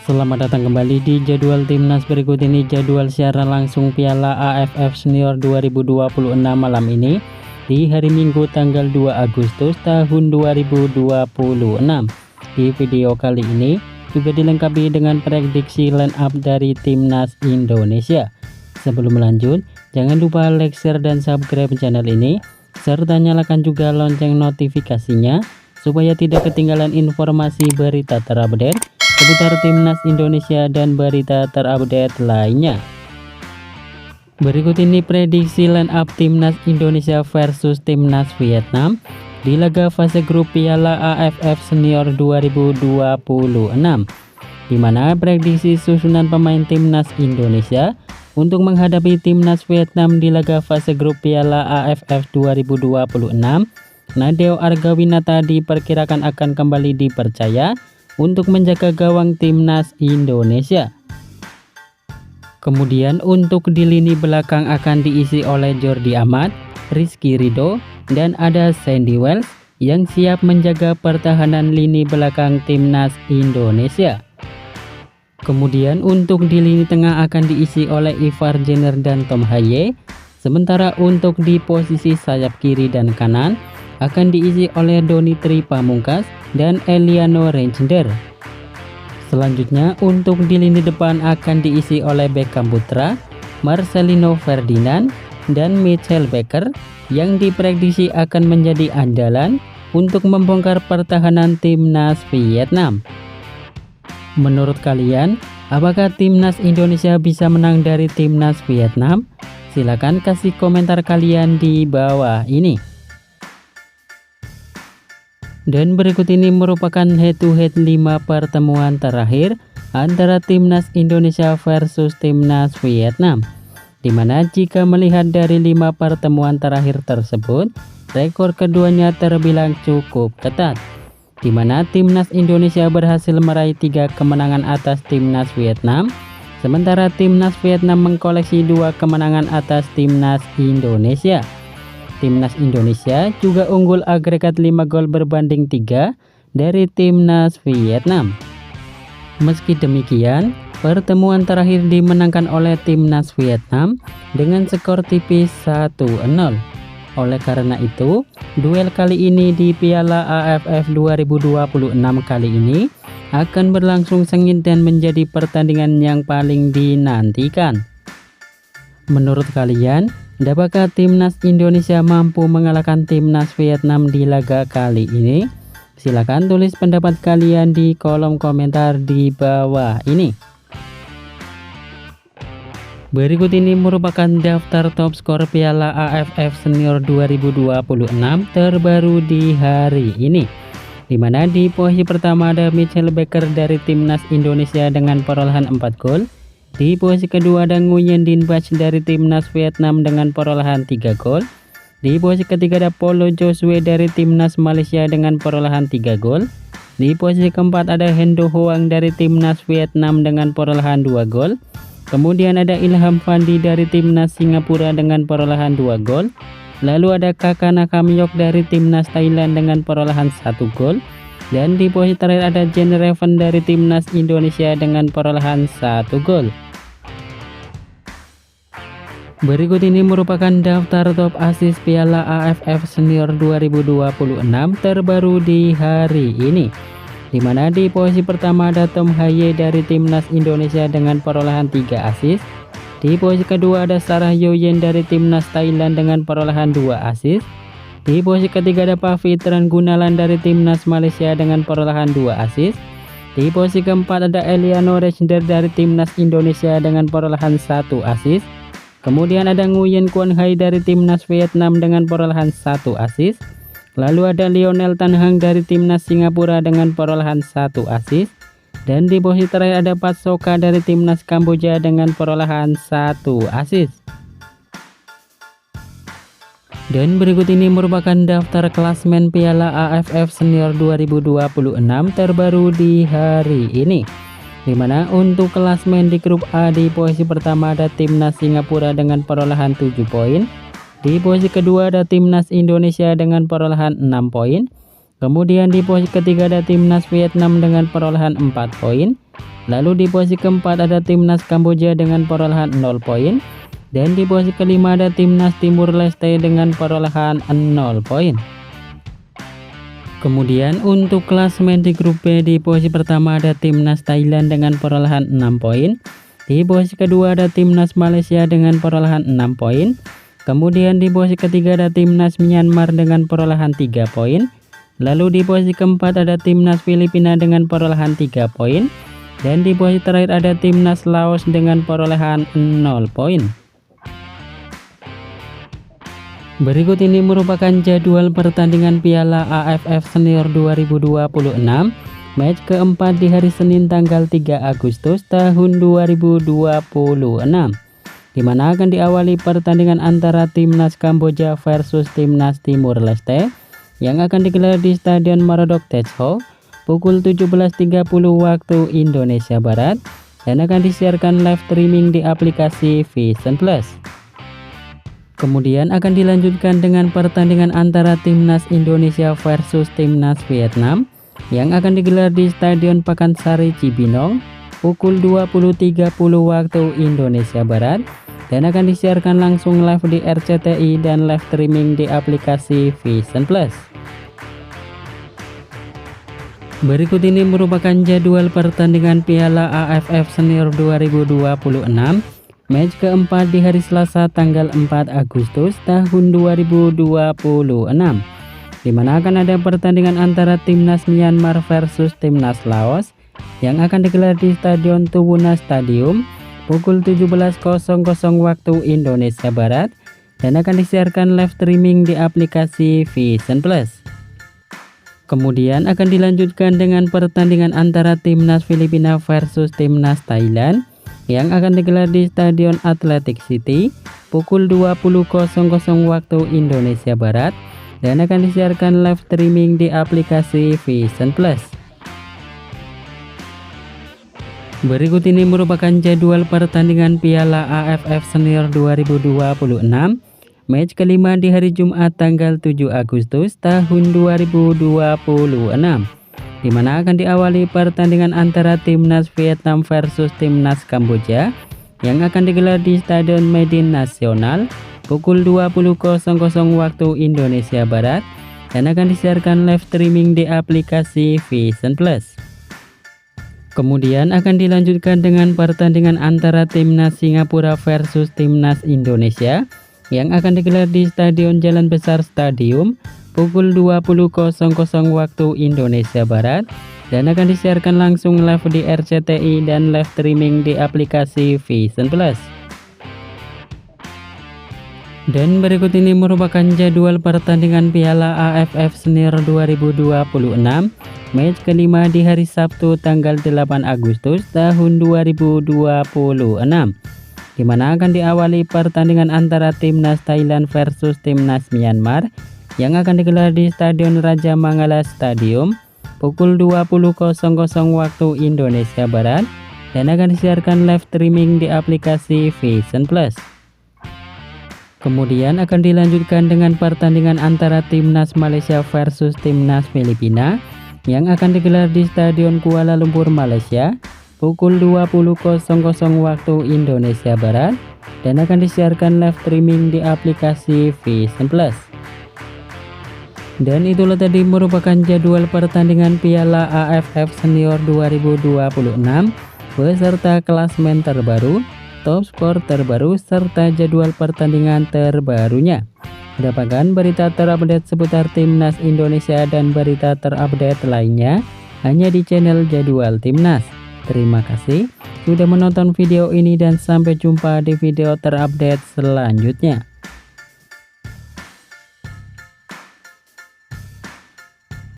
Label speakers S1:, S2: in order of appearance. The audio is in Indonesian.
S1: Selamat datang kembali di jadwal timnas. Berikut ini jadwal siaran langsung Piala AFF Senior 2026 malam ini di hari Minggu tanggal 2 Agustus tahun 2026. Di video kali ini juga dilengkapi dengan prediksi line up dari timnas Indonesia. Sebelum lanjut, jangan lupa like, share, dan subscribe channel ini serta nyalakan juga lonceng notifikasinya supaya tidak ketinggalan informasi berita terupdate seputar timnas Indonesia dan berita terupdate lainnya. Berikut ini prediksi line up timnas Indonesia versus timnas Vietnam di laga fase grup Piala AFF Senior 2026, di mana prediksi susunan pemain timnas Indonesia untuk menghadapi timnas Vietnam di laga fase grup Piala AFF 2026. Nadeo Argawinata diperkirakan akan kembali dipercaya untuk menjaga gawang timnas Indonesia. Kemudian untuk di lini belakang akan diisi oleh Jordi Amat, Rizky Ridho, dan ada Sandy Wells yang siap menjaga pertahanan lini belakang timnas Indonesia. Kemudian untuk di lini tengah akan diisi oleh Ivar Jenner dan Tom Haye. Sementara untuk di posisi sayap kiri dan kanan akan diisi oleh Donitri Pamungkas dan Eliano Reinder. Selanjutnya untuk di lini depan akan diisi oleh Beckham Putra, Marcelino Ferdinand, dan Mitchell Baker yang diprediksi akan menjadi andalan untuk membongkar pertahanan timnas Vietnam. Menurut kalian, apakah timnas Indonesia bisa menang dari timnas Vietnam? Silakan kasih komentar kalian di bawah ini. Dan berikut ini merupakan head-to-head 5 pertemuan terakhir antara timnas Indonesia versus timnas Vietnam. Dimana jika melihat dari 5 pertemuan terakhir tersebut, rekor keduanya terbilang cukup ketat. Dimana timnas Indonesia berhasil meraih 3 kemenangan atas timnas Vietnam, sementara timnas Vietnam mengkoleksi 2 kemenangan atas timnas Indonesia. Timnas Indonesia juga unggul agregat 5 gol berbanding 3 dari timnas Vietnam. Meski demikian, pertemuan terakhir dimenangkan oleh timnas Vietnam dengan skor tipis 1-0. Oleh karena itu, duel kali ini di Piala AFF 2026 kali ini akan berlangsung sengit dan menjadi pertandingan yang paling dinantikan. Menurut kalian, dapatkah timnas Indonesia mampu mengalahkan timnas Vietnam di laga kali ini? Silakan tulis pendapat kalian di kolom komentar di bawah ini. Berikut ini merupakan daftar top skor Piala AFF Senior 2026 terbaru di hari ini. Di mana di posisi pertama ada Mitchell Baker dari timnas Indonesia dengan perolehan 4 gol. Di posisi kedua ada Nguyen Din Bach dari timnas Vietnam dengan perolehan 3 gol. Di posisi ketiga ada Paulo Joshua dari timnas Malaysia dengan perolehan 3 gol. Di posisi keempat ada Hendo Hoang dari timnas Vietnam dengan perolehan 2 gol. Kemudian ada Ilham Fandi dari timnas Singapura dengan perolehan 2 gol. Lalu ada Kakana Kamyok dari timnas Thailand dengan perolehan 1 gol. Dan di posisi terakhir ada Jen Reven dari timnas Indonesia dengan perolehan 1 gol. Berikut ini merupakan daftar top assist Piala AFF Senior 2026 terbaru di hari ini. Di mana di posisi pertama ada Tom Haye dari timnas Indonesia dengan perolehan 3 assist. Di posisi kedua ada Sarah Yoyen dari timnas Thailand dengan perolehan 2 assist. Di posisi ketiga ada Pavitran Gunalan dari timnas Malaysia dengan perolehan 2 assist. Di posisi keempat ada Eliano Reinder dari timnas Indonesia dengan perolehan 1 assist. Kemudian ada Nguyen Quang Hai dari timnas Vietnam dengan perolehan 1 assist. Lalu ada Lionel Tan Hang dari timnas Singapura dengan perolehan 1 assist. Dan di posisi terakhir ada Pat Soka dari timnas Kamboja dengan perolehan 1 assist. Dan berikut ini merupakan daftar klasmen Piala AFF Senior 2026 terbaru di hari ini. Di mana untuk klasmen di grup A di posisi pertama ada timnas Singapura dengan perolehan 7 poin. Di posisi kedua ada timnas Indonesia dengan perolehan 6 poin. Kemudian di posisi ketiga ada timnas Vietnam dengan perolehan 4 poin. Lalu di posisi keempat ada timnas Kamboja dengan perolehan 0 poin. Dan di posisi kelima ada timnas Timur Leste dengan perolehan 0 poin. Kemudian untuk klasemen di grup B, di posisi pertama ada timnas Thailand dengan perolehan 6 poin. Di posisi kedua ada timnas Malaysia dengan perolehan 6 poin. Kemudian di posisi ketiga ada timnas Myanmar dengan perolehan 3 poin. Lalu di posisi keempat ada timnas Filipina dengan perolehan 3 poin. Dan di posisi terakhir ada timnas Laos dengan perolehan 0 poin. Berikut ini merupakan jadwal pertandingan Piala AFF Senior 2026 match keempat di hari Senin tanggal 3 Agustus tahun 2026, di mana akan diawali pertandingan antara timnas Kamboja versus timnas Timur Leste yang akan digelar di Stadion Maradok Techo pukul 17.30 waktu Indonesia Barat dan akan disiarkan live streaming di aplikasi Vision Plus. Kemudian akan dilanjutkan dengan pertandingan antara timnas Indonesia versus timnas Vietnam yang akan digelar di Stadion Pakansari Cibinong pukul 20.30 waktu Indonesia Barat dan akan disiarkan langsung live di RCTI dan live streaming di aplikasi Vision Plus. Berikut ini merupakan jadwal pertandingan Piala AFF Senior 2026 match keempat di hari Selasa tanggal 4 Agustus tahun 2026, di mana akan ada pertandingan antara timnas Myanmar versus timnas Laos yang akan digelar di Stadion Tuwuna Stadium pukul 17.00 waktu Indonesia Barat dan akan disiarkan live streaming di aplikasi Vision Plus. Kemudian akan dilanjutkan dengan pertandingan antara timnas Filipina versus timnas Thailand yang akan digelar di Stadion Athletic City pukul 20.00 waktu Indonesia Barat dan akan disiarkan live streaming di aplikasi Vision Plus. Berikut ini merupakan jadwal pertandingan Piala AFF Senior 2026 match kelima di hari Jumat tanggal 7 Agustus tahun 2026, di mana akan diawali pertandingan antara timnas Vietnam versus timnas Kamboja yang akan digelar di Stadion Medan Nasional pukul 20.00 waktu Indonesia Barat dan akan disiarkan live streaming di aplikasi Vision Plus. Kemudian akan dilanjutkan dengan pertandingan antara timnas Singapura versus timnas Indonesia yang akan digelar di Stadion Jalan Besar Stadium pukul 20.00 waktu Indonesia Barat dan akan disiarkan langsung live di RCTI dan live streaming di aplikasi Vision Plus. Dan berikut ini merupakan jadwal pertandingan Piala AFF Senior 2026 match kelima di hari Sabtu tanggal 8 Agustus tahun 2026, di mana akan diawali pertandingan antara timnas Thailand versus timnas Myanmar yang akan digelar di Stadion Raja Mangala Stadium pukul 20.00 waktu Indonesia Barat dan akan disiarkan live streaming di aplikasi Vision Plus. Kemudian akan dilanjutkan dengan pertandingan antara timnas Malaysia versus timnas Filipina yang akan digelar di Stadion Kuala Lumpur Malaysia pukul 20.00 waktu Indonesia Barat dan akan disiarkan live streaming di aplikasi Vision Plus. Dan itulah tadi merupakan jadwal pertandingan Piala AFF Senior 2026 beserta klasemen terbaru, top skor terbaru, serta jadwal pertandingan terbarunya. Dapatkan berita terupdate seputar Timnas Indonesia dan berita terupdate lainnya hanya di channel Jadwal Timnas. Terima kasih sudah menonton video ini dan sampai jumpa di video terupdate selanjutnya.